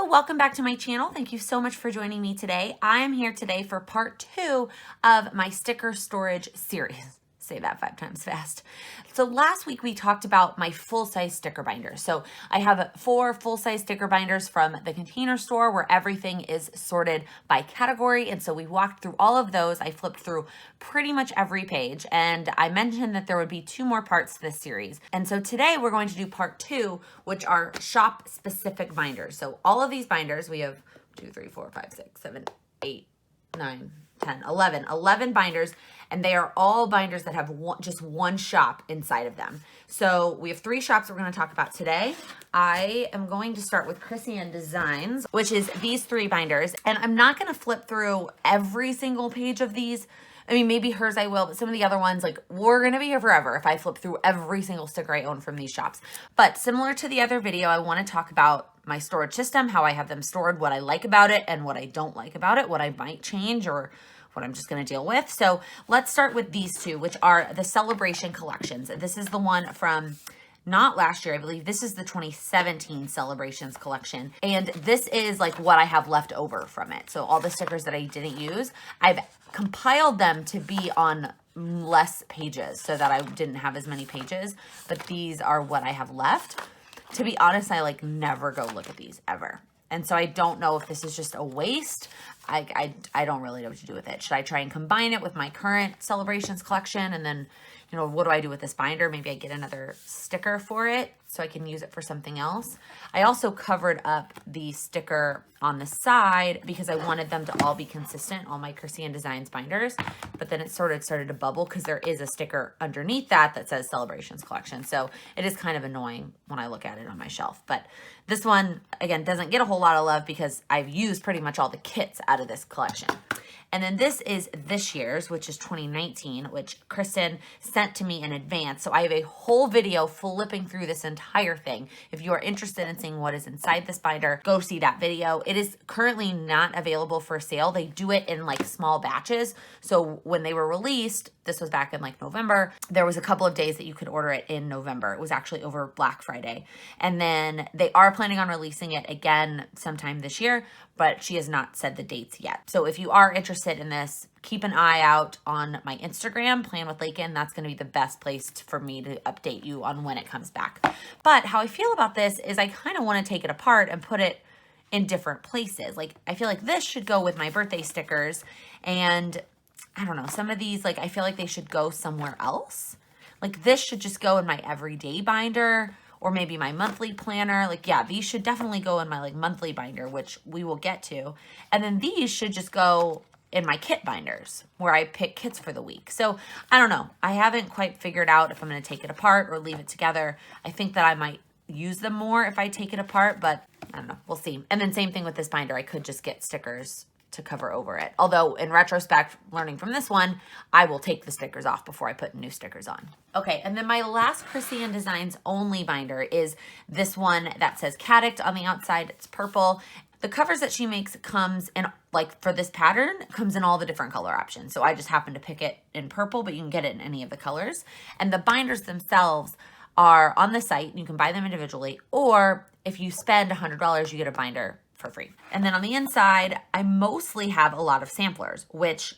Hello, welcome back to my channel. Thank you so much for joining me today. I am here today for part 2 of my sticker storage series. Say that 5 times fast. So last week we talked about my full-size sticker binders. So I have 4 full-size sticker binders from the Container Store where everything is sorted by category. And so we walked through all of those. I flipped through pretty much every page, and I mentioned that there would be 2 more parts to this series. And so today we're going to do part 2, which are shop-specific binders. So all of these binders, we have 2, 3, 4, 5, 6, 7, 8, 9, 10, 11 binders, and they are all binders that have just one shop inside of them. So we have 3 shops we're going to talk about today. I am going to start with Chrissy Designs, which is these 3 binders, and I'm not going to flip through every single page of these. I mean, maybe hers I will, but some of the other ones, like, we're going to be here forever if I flip through every single sticker I own from these shops. But similar to the other video, I want to talk about my storage system, how I have them stored, what I like about it and what I don't like about it, what I might change or what I'm just going to deal with. So let's start with these 2, which are the Celebration collections. This is the one from not last year, I believe. This is the 2017 Celebrations collection. And this is like what I have left over from it. So all the stickers that I didn't use, I've compiled them to be on less pages so that I didn't have as many pages. But these are what I have left. To be honest, I like never go look at these ever. And so I don't know if this is just a waste. I don't really know what to do with it. Should I try and combine it with my current Celebrations collection? And then, you know, what do I do with this binder? Maybe I get another sticker for it so I can use it for something else. I also covered up the sticker on the side because I wanted them to all be consistent, all my Chrissy Designs binders. But then it sort of started to bubble because there is a sticker underneath that says Celebrations collection. So it is kind of annoying when I look at it on my shelf. But this one, again, doesn't get a whole lot of love because I've used pretty much all the kits out of this collection. And then this is this year's, which is 2019, which Kristen sent to me in advance. So I have a whole video flipping through this entire thing. If you are interested in seeing what is inside this binder, go see that video. It is currently not available for sale. They do it in like small batches. So when they were released, this was back in like November, there was a couple of days that you could order it in November. It was actually over Black Friday. And then they are planning on releasing it again sometime this year, but she has not said the dates yet. So if you are interested in this, keep an eye out on my Instagram, PlanwithLaken. That's going to be the best place for me to update you on when it comes back. But how I feel about this is I kind of want to take it apart and put it in different places. Like, I feel like this should go with my birthday stickers, and I don't know, some of these, like, I feel like they should go somewhere else. Like, this should just go in my everyday binder, or maybe my monthly planner. Like, yeah, these should definitely go in my like monthly binder, which we will get to. And then these should just go in my kit binders where I pick kits for the week. So I don't know. I haven't quite figured out if I'm going to take it apart or leave it together. I think that I might use them more if I take it apart, but I don't know. We'll see. And then same thing with this binder. I could just get stickers to cover over it. Although in retrospect, learning from this one, I will take the stickers off before I put new stickers on. Okay, and then my last Chrissy Designs only binder is this one that says Caddict on the outside. It's purple. The covers that she makes comes in, like for this pattern, comes in all the different color options. So I just happen to pick it in purple, but you can get it in any of the colors. And the binders themselves are on the site. You can buy them individually, or if you spend $100, you get a binder for free. And then on the inside, I mostly have a lot of samplers, which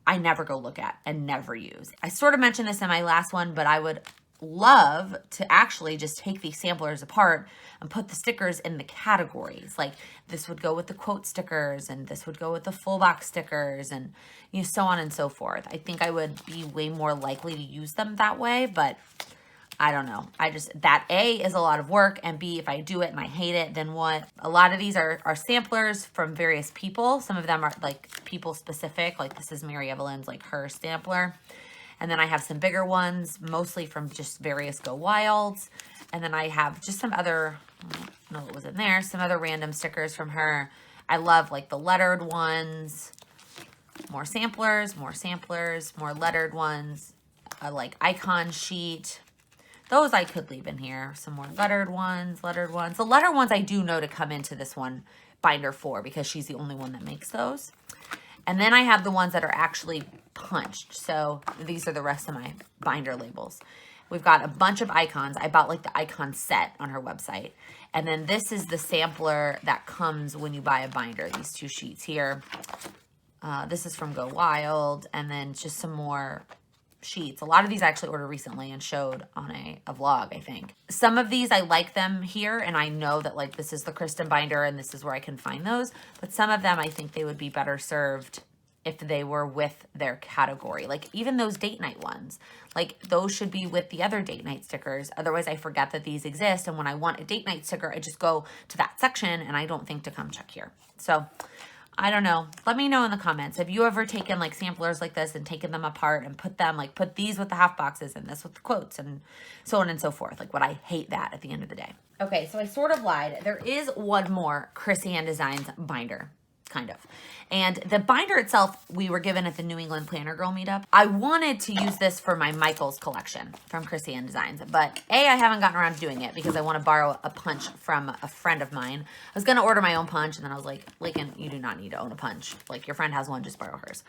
I never go look at and never use. I sort of mentioned this in my last one, but I would love to actually just take these samplers apart and put the stickers in the categories. Like, this would go with the quote stickers, and this would go with the full box stickers, and you know, so on and so forth. I think I would be way more likely to use them that way, but I don't know. That A is a lot of work, and B, if I do it and I hate it, then what? A lot of these are samplers from various people. Some of them are like people specific, like this is Mary Evelyn's, like her sampler. And then I have some bigger ones, mostly from just various Go Wilds. And then I have just some other, I don't know what was in there, some other random stickers from her. I love like the lettered ones, more samplers, more lettered ones, like icon sheet. Those I could leave in here. Some more lettered ones. The lettered ones I do know to come into this one binder for because she's the only one that makes those. And then I have the ones that are actually punched. So these are the rest of my binder labels. We've got a bunch of icons. I bought like the icon set on her website. And then this is the sampler that comes when you buy a binder, these 2 sheets here. This is from Go Wild, and then just some more sheets. A lot of these I actually ordered recently and showed on a vlog, I think. Some of these I like them here, and I know that like this is the Kristen binder and this is where I can find those, but some of them I think they would be better served if they were with their category. Like even those date night ones, like those should be with the other date night stickers. Otherwise I forget that these exist, and when I want a date night sticker, I just go to that section and I don't think to come check here. So I don't know. Let me know in the comments. Have you ever taken like samplers like this and taken them apart and put them, like put these with the half boxes and this with the quotes and so on and so forth? Like, would I hate that at the end of the day? Okay, so I sort of lied. There is one more Chrissy Ann Designs binder, kind of. And the binder itself, we were given at the New England Planner Girl meetup. I wanted to use this for my Michaels collection from Chrissy Ann Designs, but I haven't gotten around to doing it because I want to borrow a punch from a friend of mine. I was going to order my own punch, and then I was like, Laken, you do not need to own a punch. Like, your friend has one, just borrow hers.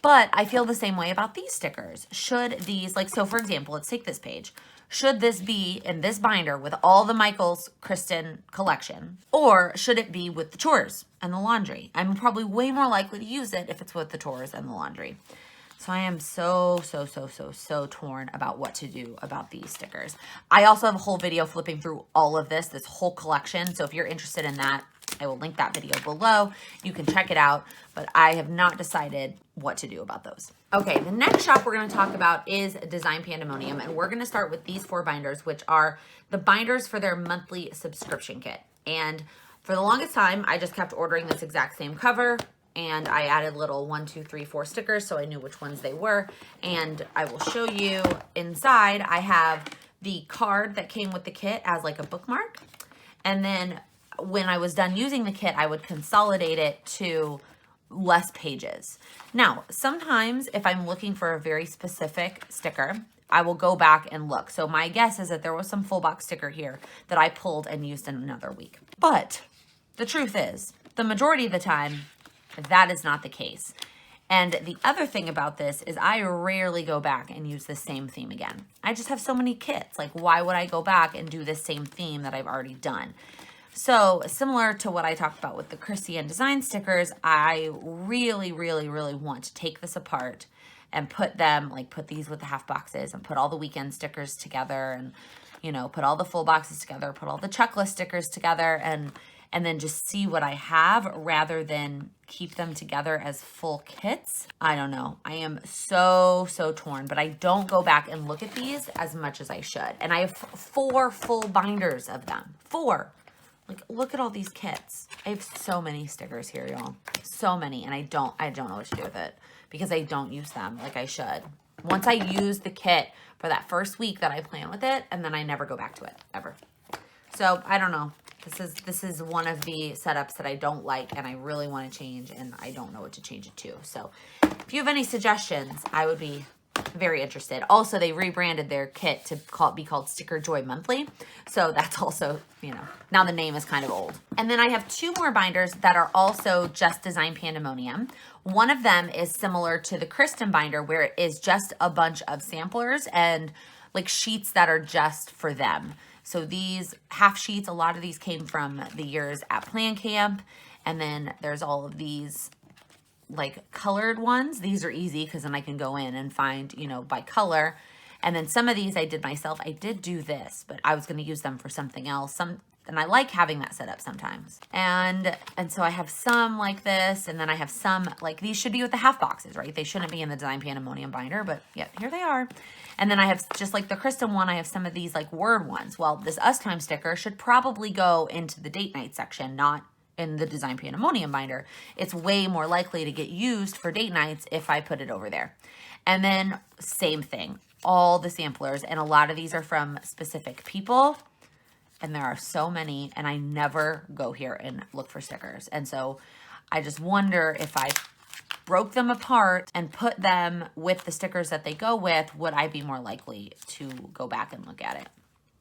But I feel the same way about these stickers. Should these, like, so for example, let's take this page. Should this be in this binder with all the Michaels Kristen collection, or should it be with the chores and the laundry? I'm probably way more likely to use it if it's with the chores and the laundry. So I am so torn about what to do about these stickers. I also have a whole video flipping through all of this whole collection. So if you're interested in that, I will link that video below. You can check it out, but I have not decided what to do about those. Okay, the next shop we're going to talk about is Design Pandemonium, and we're going to start with these 4 binders, which are the binders for their monthly subscription kit. And for the longest time, I just kept ordering this exact same cover, and I added little 1, 2, 3, 4 stickers so I knew which ones they were. And I will show you inside. I have the card that came with the kit as like a bookmark, and then when I was done using the kit, I would consolidate it to less pages. Now, sometimes if I'm looking for a very specific sticker, I will go back and look. So my guess is that there was some full box sticker here that I pulled and used in another week. But the truth is, the majority of the time, that is not the case. And the other thing about this is I rarely go back and use the same theme again. I just have so many kits. Like, why would I go back and do the same theme that I've already done? So similar to what I talked about with the Chrissy Ann Design stickers, I really want to take this apart and put them, like put these with the half boxes and put all the weekend stickers together and, you know, put all the full boxes together, put all the checklist stickers together and then just see what I have rather than keep them together as full kits. I don't know. I am so torn, but I don't go back and look at these as much as I should. And I have 4 full binders of them. 4. Like, look at all these kits. I have so many stickers here, y'all. So many, and I don't know what to do with it because I don't use them like I should. Once I use the kit for that first week that I plan with it, and then I never go back to it, ever. So, I don't know. This is one of the setups that I don't like, and I really want to change, and I don't know what to change it to. So, if you have any suggestions, I would be very interested. Also, they rebranded their kit to be called Sticker Joy Monthly. So that's also, you know, now the name is kind of old. And then I have 2 more binders that are also just Design Pandemonium. One of them is similar to the Kristen binder where it is just a bunch of samplers and like sheets that are just for them. So these half sheets, a lot of these came from the years at Plan Camp. And then there's all of these like colored ones. These are easy because then I can go in and find, you know, by color. And then some of these I did myself. I did do this, but I was going to use them for something else. And I like having that set up sometimes. And so I have some like this, and then I have some like these should be with the half boxes, right? They shouldn't be in the Design Pandemonium binder, but yeah, here they are. And then I have just like the Kristen one, I have some of these like word ones. Well, this Us Time sticker should probably go into the date night section, not in the Design Pandemonium binder. It's way more likely to get used for date nights if I put it over there. And then same thing, all the samplers, and a lot of these are from specific people, and there are so many, and I never go here and look for stickers. And so I just wonder if I broke them apart and put them with the stickers that they go with, would I be more likely to go back and look at it?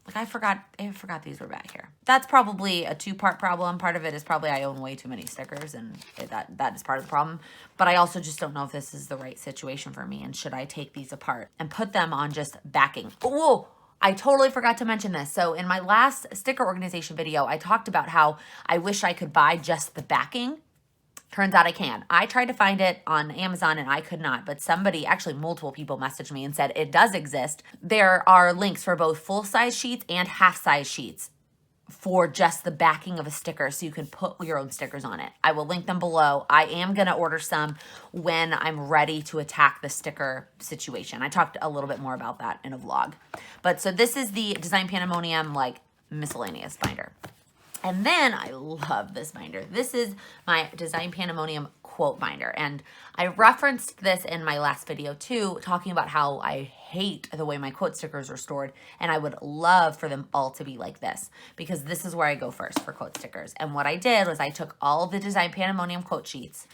Like I forgot these were back here. That's probably a 2-part problem. Part of it is probably I own way too many stickers, and that is part of the problem. But I also just don't know if this is the right situation for me, and should I take these apart and put them on just backing. Oh, I totally forgot to mention this. So in my last sticker organization video, I talked about how I wish I could buy just the backing. Turns out I can. I tried to find it on Amazon and I could not, but somebody, actually multiple people messaged me and said it does exist. There are links for both full-size sheets and half-size sheets for just the backing of a sticker, so you can put your own stickers on it. I will link them below. I am gonna order some when I'm ready to attack the sticker situation. I talked a little bit more about that in a vlog. But so this is the Design Pandemonium like miscellaneous binder. And then I love this binder. This is my Design Pandemonium quote binder. And I referenced this in my last video too, talking about how I hate the way my quote stickers are stored. And I would love for them all to be like this, because this is where I go first for quote stickers. And what I did was I took all of the Design Pandemonium quote sheets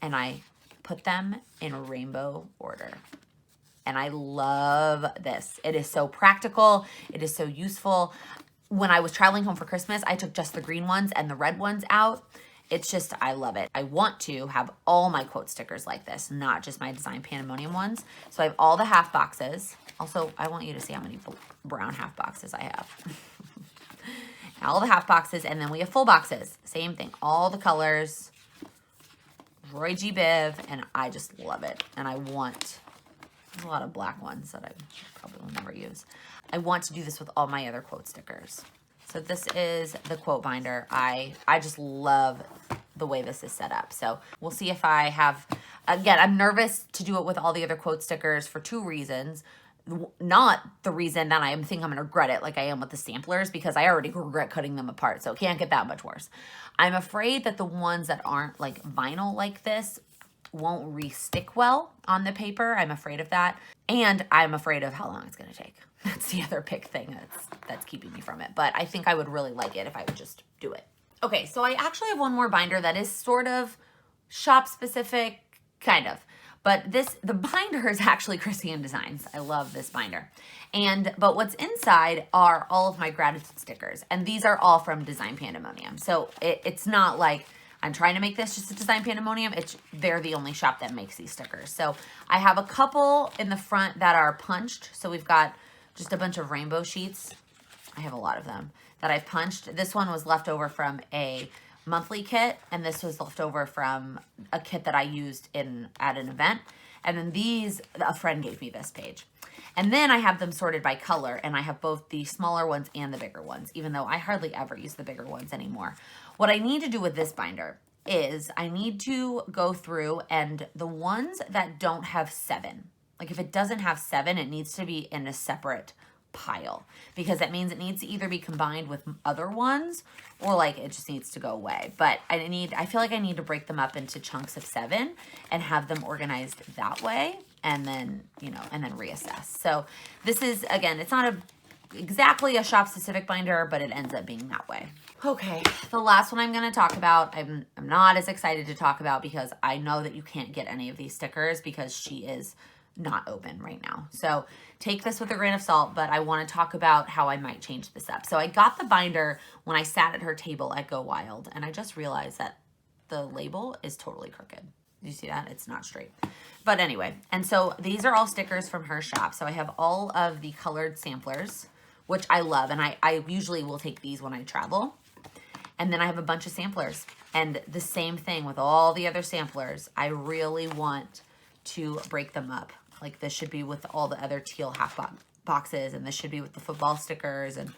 and I put them in rainbow order. And I love this. It is so practical. It is so useful. When I was traveling home for Christmas, I took just the green ones and the red ones out. It's just, I love it. I want to have all my quote stickers like this, not just my Design Pandemonium ones. So I have all the half boxes. Also, I want you to see how many brown half boxes I have. All the half boxes, and then we have full boxes. Same thing, all the colors. Roy G. Biv, and I just love it. And I want a lot of black ones that I probably will never use. I want to do this with all my other quote stickers. So this is the quote binder. I just love the way this is set up. So we'll see if I have, again, I'm nervous to do it with all the other quote stickers for two reasons. Not the reason that I think I'm gonna regret it like I am with the samplers, because I already regret cutting them apart, so it can't get that much worse. I'm afraid that the ones that aren't like vinyl like this won't re-stick well on the paper. I'm afraid of that. And I'm afraid of how long it's gonna take. That's the other big thing that's keeping me from it. But I think I would really like it if I would just do it. Okay, so I actually have one more binder that is sort of shop specific, kind of. But the binder is actually Christian Designs. I love this binder. But what's inside are all of my gratitude stickers. And these are all from Design Pandemonium. So it's not like I'm trying to make this just a Design Pandemonium. They're the only shop that makes these stickers. So I have a couple in the front that are punched. So we've got just a bunch of rainbow sheets. I have a lot of them that I've punched. This one was left over from a monthly kit, and this was left over from a kit that I used at an event. And then these, a friend gave me this page. And then I have them sorted by color, and I have both the smaller ones and the bigger ones, even though I hardly ever use the bigger ones anymore. What I need to do with this binder is I need to go through, and the ones that don't have 7, like if it doesn't have 7, it needs to be in a separate pile, because that means it needs to either be combined with other ones or like it just needs to go away. But I feel like I need to break them up into chunks of 7 and have them organized that way, and then, and then reassess. So this is, again, it's not exactly a shop specific binder, but it ends up being that way. Okay, the last one I'm going to talk about, I'm not as excited to talk about because I know that you can't get any of these stickers because she is not open right now. So take this with a grain of salt, but I want to talk about how I might change this up. So I got the binder when I sat at her table at Go Wild, and I just realized that the label is totally crooked. Did you see that? It's not straight. But anyway, and so these are all stickers from her shop. So I have all of the colored samplers, which I love, and I usually will take these when I travel. And then I have a bunch of samplers, and the same thing with all the other samplers. I really want to break them up. Like this should be with all the other teal half boxes, and this should be with the football stickers, and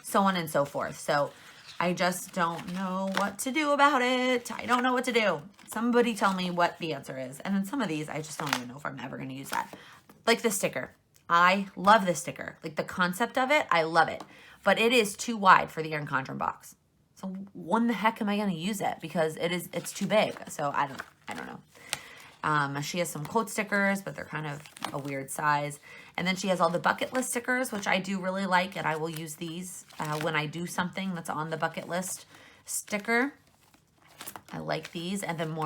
so on and so forth. So I just don't know what to do about it. I don't know what to do. Somebody tell me what the answer is. And then some of these, I just don't even know if I'm ever going to use that. Like this sticker. I love this sticker. Like the concept of it, I love it. But it is too wide for the Erin Condren box. So when the heck am I going to use it? Because it's too big. So I don't know. She has some quote stickers, but they're kind of a weird size. And then she has all the bucket list stickers, which I do really like, and I will use these when I do something that's on the bucket list sticker. I like these, and then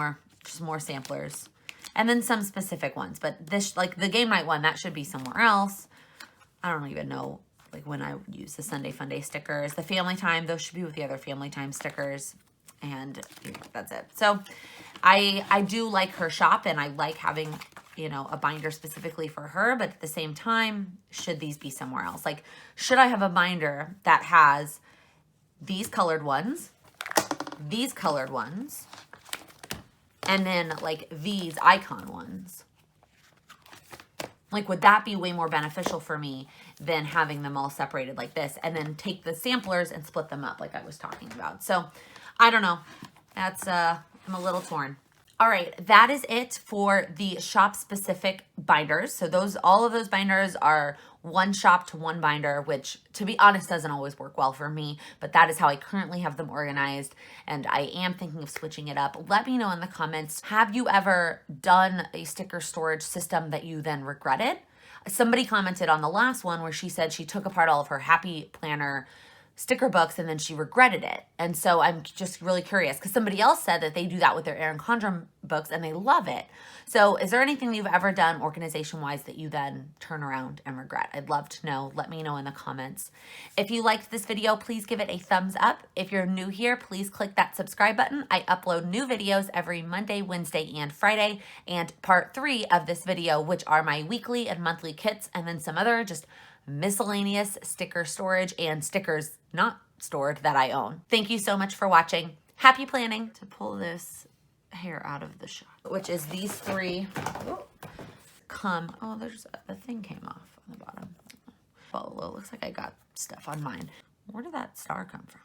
just more samplers. And then some specific ones, but this, like the game night one, that should be somewhere else. I don't even know, like when I use the Sunday Fun Day stickers. The family time, those should be with the other family time stickers. And that's it. So I do like her shop, and I like having, you know, a binder specifically for her, but at the same time, should these be somewhere else? Like, should I have a binder that has these colored ones, and then like these icon ones? Like, would that be way more beneficial for me than having them all separated like this and then take the samplers and split them up like I was talking about? So I don't know. That's, I'm a little torn. All right, that is it for the shop specific binders. So all of those binders are one shop to one binder, which to be honest doesn't always work well for me, but that is how I currently have them organized, and I am thinking of switching it up. Let me know in the comments, have you ever done a sticker storage system that you then regretted? Somebody commented on the last one where she said she took apart all of her Happy Planner sticker books and then she regretted it. And so I'm just really curious because somebody else said that they do that with their Erin Condren books and they love it. So is there anything you've ever done organization-wise that you then turn around and regret? I'd love to know. Let me know in the comments. If you liked this video, please give it a thumbs up. If you're new here, please click that subscribe button. I upload new videos every Monday, Wednesday, and Friday. And part 3 of this video, which are my weekly and monthly kits, and then some other just miscellaneous sticker storage and stickers not stored that I own. Thank you so much for watching. Happy planning. To pull this hair out of the shot, which is these 3 oh, there's a thing came off on the bottom. Well, it looks like I got stuff on mine. Where did that star come from?